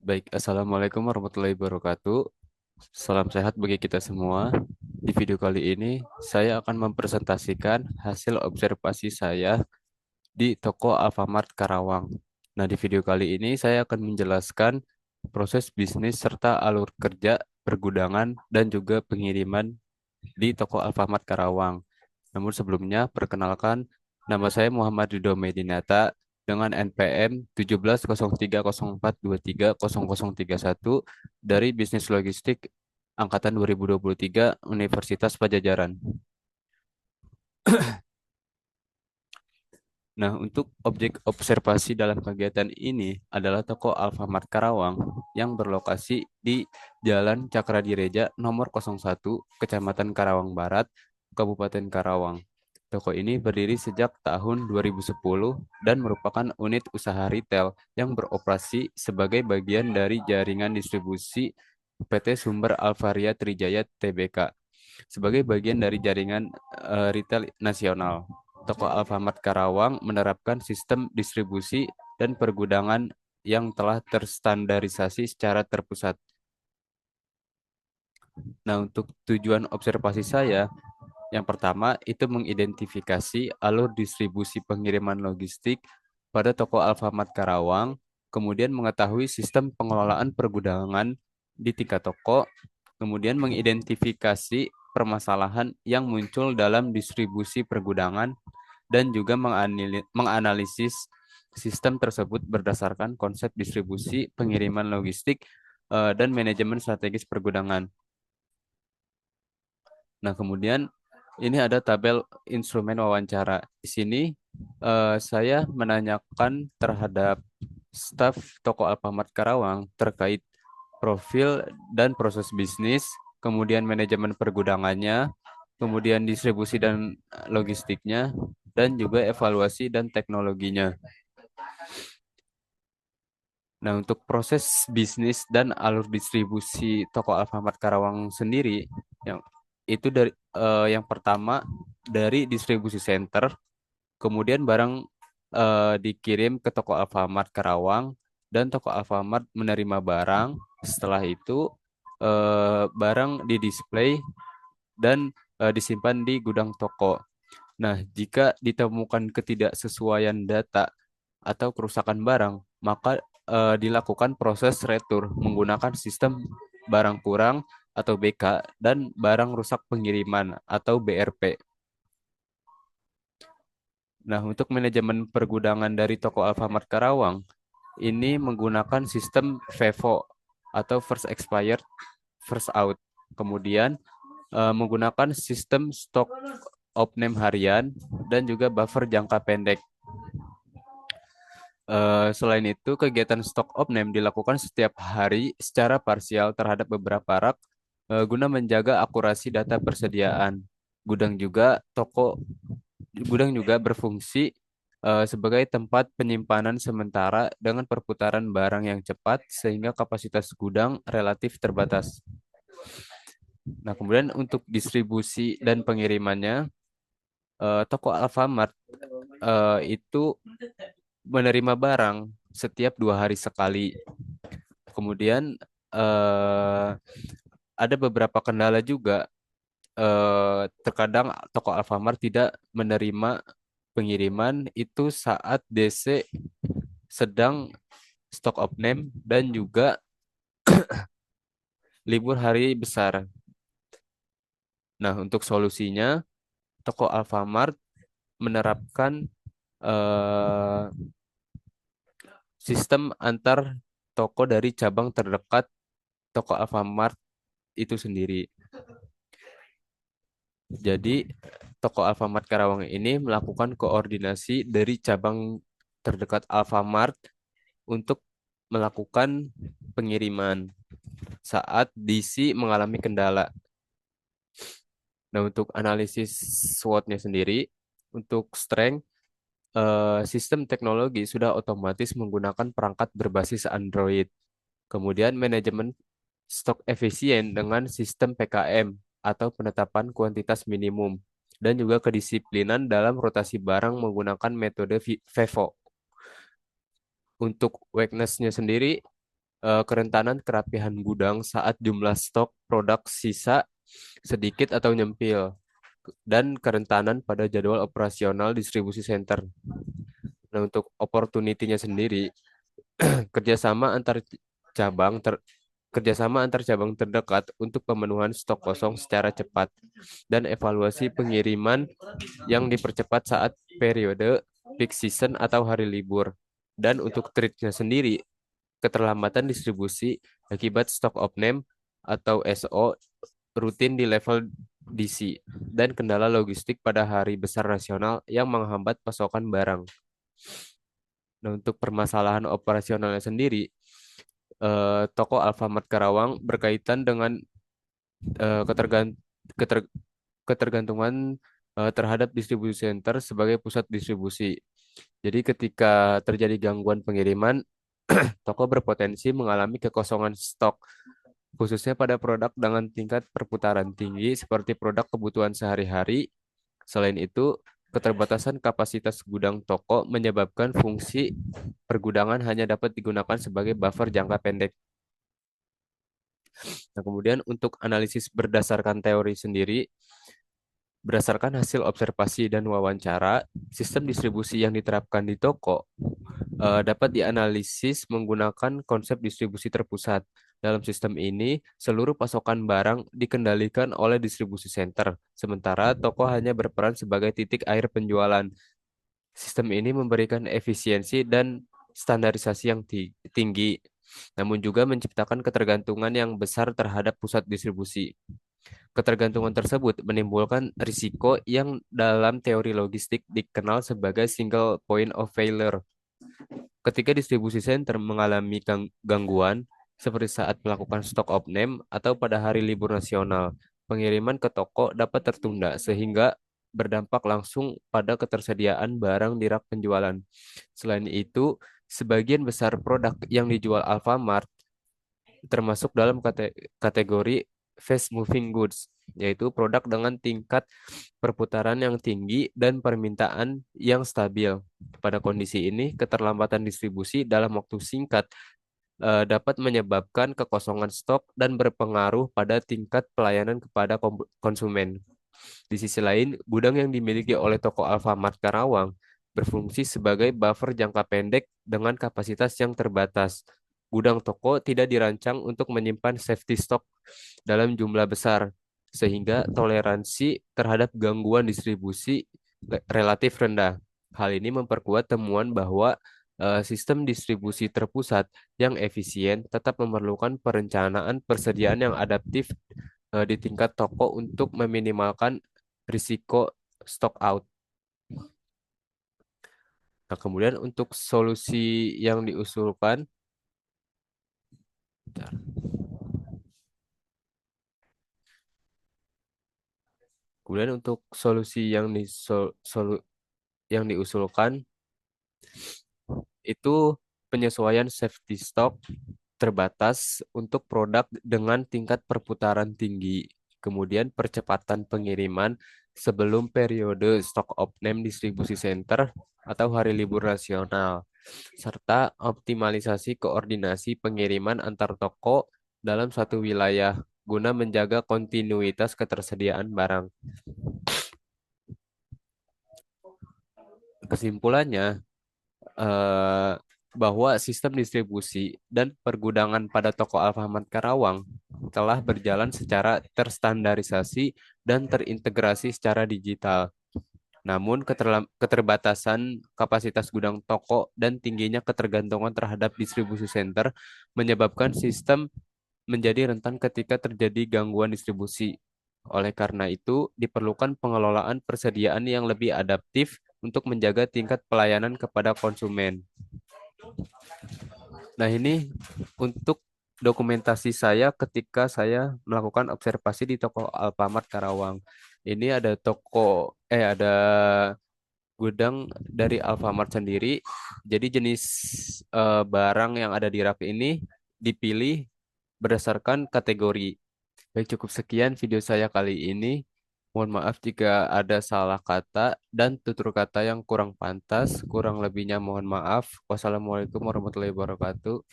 Baik, Assalamualaikum warahmatullahi wabarakatuh. Salam sehat bagi kita semua. Di video kali ini, saya akan mempresentasikan hasil observasi saya di toko Alfamart Karawang. Nah, di video kali ini saya akan menjelaskan proses bisnis serta alur kerja pergudangan dan juga pengiriman di toko Alfamart Karawang. Namun sebelumnya, perkenalkan, nama saya Muhammad Ridho Medinata dengan NPM 170304230031 dari Bisnis Logistik Angkatan 2023 Universitas Pajajaran. Nah, untuk objek observasi dalam kegiatan ini adalah toko Alfamart Karawang yang berlokasi di Jalan Cakradireja nomor 01, Kecamatan Karawang Barat, Kabupaten Karawang. Toko ini berdiri sejak tahun 2010 dan merupakan unit usaha retail yang beroperasi sebagai bagian dari jaringan distribusi PT Sumber Alvaria Trijaya Tbk sebagai bagian dari jaringan retail nasional. Toko Alfamart Karawang menerapkan sistem distribusi dan pergudangan yang telah terstandarisasi secara terpusat. Nah, untuk tujuan observasi saya, yang pertama itu mengidentifikasi alur distribusi pengiriman logistik pada toko Alfamart Karawang, kemudian mengetahui sistem pengelolaan pergudangan di tingkat toko, kemudian mengidentifikasi permasalahan yang muncul dalam distribusi pergudangan, dan juga menganalisis sistem tersebut berdasarkan konsep distribusi, pengiriman logistik, dan manajemen strategis pergudangan. Nah, kemudian ini ada tabel instrumen wawancara. Di sini saya menanyakan terhadap staf toko Alfamart Karawang terkait profil dan proses bisnis, kemudian manajemen pergudangannya, kemudian distribusi dan logistiknya, dan juga evaluasi dan teknologinya. Nah, untuk proses bisnis dan alur distribusi toko Alfamart Karawang sendiri, yang itu yang pertama dari distribusi center, kemudian barang dikirim ke toko Alfamart Karawang dan toko Alfamart menerima barang. Setelah itu barang didisplay dan disimpan di gudang toko. Nah, jika ditemukan ketidaksesuaian data atau kerusakan barang, maka dilakukan proses retur menggunakan sistem barang kurang atau BK dan barang rusak pengiriman atau BRP. Nah, untuk manajemen pergudangan dari toko Alfamart Karawang, ini menggunakan sistem FIFO atau First Expired, First Out. Kemudian menggunakan sistem stok opname harian dan juga buffer jangka pendek. Selain itu, kegiatan stok opname dilakukan setiap hari secara parsial terhadap beberapa rak guna menjaga akurasi data persediaan. Gudang juga toko Gudang juga berfungsi sebagai tempat penyimpanan sementara dengan perputaran barang yang cepat sehingga kapasitas gudang relatif terbatas. Nah, kemudian untuk distribusi dan pengirimannya, toko Alfamart itu menerima barang setiap 2 hari sekali. Kemudian eh, ada beberapa kendala juga. Terkadang toko Alfamart tidak menerima pengiriman itu saat DC sedang stock of name dan juga libur hari besar. Nah, untuk solusinya, toko Alfamart menerapkan eh, sistem antar toko dari cabang terdekat toko Alfamart itu sendiri. Jadi, toko Alfamart Karawang ini melakukan koordinasi dari cabang terdekat Alfamart untuk melakukan pengiriman saat DC mengalami kendala. Nah, untuk analisis SWOT-nya sendiri, untuk strength, sistem teknologi sudah otomatis menggunakan perangkat berbasis Android. Kemudian manajemen stok efisien dengan sistem PKM atau penetapan kuantitas minimum. Dan juga kedisiplinan dalam rotasi barang menggunakan metode FIFO. Untuk weakness-nya sendiri, kerentanan kerapihan gudang saat jumlah stok produk sisa sedikit atau nyempil, dan kerentanan pada jadwal operasional distribusi center. Nah, untuk opportunity-nya sendiri, kerjasama antar cabang ter, kerjasama antar cabang terdekat untuk pemenuhan stok kosong secara cepat dan evaluasi pengiriman yang dipercepat saat periode peak season atau hari libur. Dan untuk treatnya sendiri, keterlambatan distribusi akibat stock of name atau SO rutin di level DC dan kendala logistik pada hari besar nasional yang menghambat pasokan barang. Nah, untuk permasalahan operasionalnya sendiri, toko Alfamart Karawang berkaitan dengan eh, ketergan- keter- ketergantungan terhadap distribusi center sebagai pusat distribusi. Jadi ketika terjadi gangguan pengiriman, toko berpotensi mengalami kekosongan stok, khususnya pada produk dengan tingkat perputaran tinggi seperti produk kebutuhan sehari-hari. Selain itu, keterbatasan kapasitas gudang toko menyebabkan fungsi pergudangan hanya dapat digunakan sebagai buffer jangka pendek. Nah, kemudian untuk analisis berdasarkan teori sendiri, berdasarkan hasil observasi dan wawancara, sistem distribusi yang diterapkan di toko dapat dianalisis menggunakan konsep distribusi terpusat. Dalam sistem ini, seluruh pasokan barang dikendalikan oleh distribusi center, sementara toko hanya berperan sebagai titik air penjualan. Sistem ini memberikan efisiensi dan standarisasi yang tinggi, namun juga menciptakan ketergantungan yang besar terhadap pusat distribusi. Ketergantungan tersebut menimbulkan risiko yang dalam teori logistik dikenal sebagai single point of failure. Ketika distribusi center mengalami gangguan, seperti saat melakukan stock of name atau pada hari libur nasional, pengiriman ke toko dapat tertunda sehingga berdampak langsung pada ketersediaan barang di rak penjualan. Selain itu, sebagian besar produk yang dijual Alfamart termasuk dalam kategori fast moving goods, yaitu produk dengan tingkat perputaran yang tinggi dan permintaan yang stabil. Pada kondisi ini, keterlambatan distribusi dalam waktu singkat dapat menyebabkan kekosongan stok dan berpengaruh pada tingkat pelayanan kepada konsumen. Di sisi lain, gudang yang dimiliki oleh toko Alfamart Karawang berfungsi sebagai buffer jangka pendek dengan kapasitas yang terbatas. Gudang toko tidak dirancang untuk menyimpan safety stock dalam jumlah besar, sehingga toleransi terhadap gangguan distribusi relatif rendah. Hal ini memperkuat temuan bahwa sistem distribusi terpusat yang efisien tetap memerlukan perencanaan persediaan yang adaptif di tingkat toko untuk meminimalkan risiko stock out. Nah, kemudian untuk solusi yang diusulkan, bentar. Kemudian untuk solusi yang diusulkan itu penyesuaian safety stock terbatas untuk produk dengan tingkat perputaran tinggi. Kemudian percepatan pengiriman sebelum periode stock opening distribusi center atau hari libur nasional, serta optimalisasi koordinasi pengiriman antar toko dalam satu wilayah guna menjaga kontinuitas ketersediaan barang. Kesimpulannya, eh, bahwa sistem distribusi dan pergudangan pada toko Alfamart Karawang telah berjalan secara terstandarisasi dan terintegrasi secara digital. Namun, keterbatasan kapasitas gudang toko dan tingginya ketergantungan terhadap distribusi center menyebabkan sistem menjadi rentan ketika terjadi gangguan distribusi. Oleh karena itu, diperlukan pengelolaan persediaan yang lebih adaptif untuk menjaga tingkat pelayanan kepada konsumen. Nah, ini untuk dokumentasi saya ketika saya melakukan observasi di toko Alfamart Karawang. Ini ada gudang dari Alfamart sendiri. Jadi jenis barang yang ada di rak ini dipilih berdasarkan kategori. Baik, cukup sekian video saya kali ini. Mohon maaf jika ada salah kata dan tutur kata yang kurang pantas. Kurang lebihnya mohon maaf. Wassalamualaikum warahmatullahi wabarakatuh.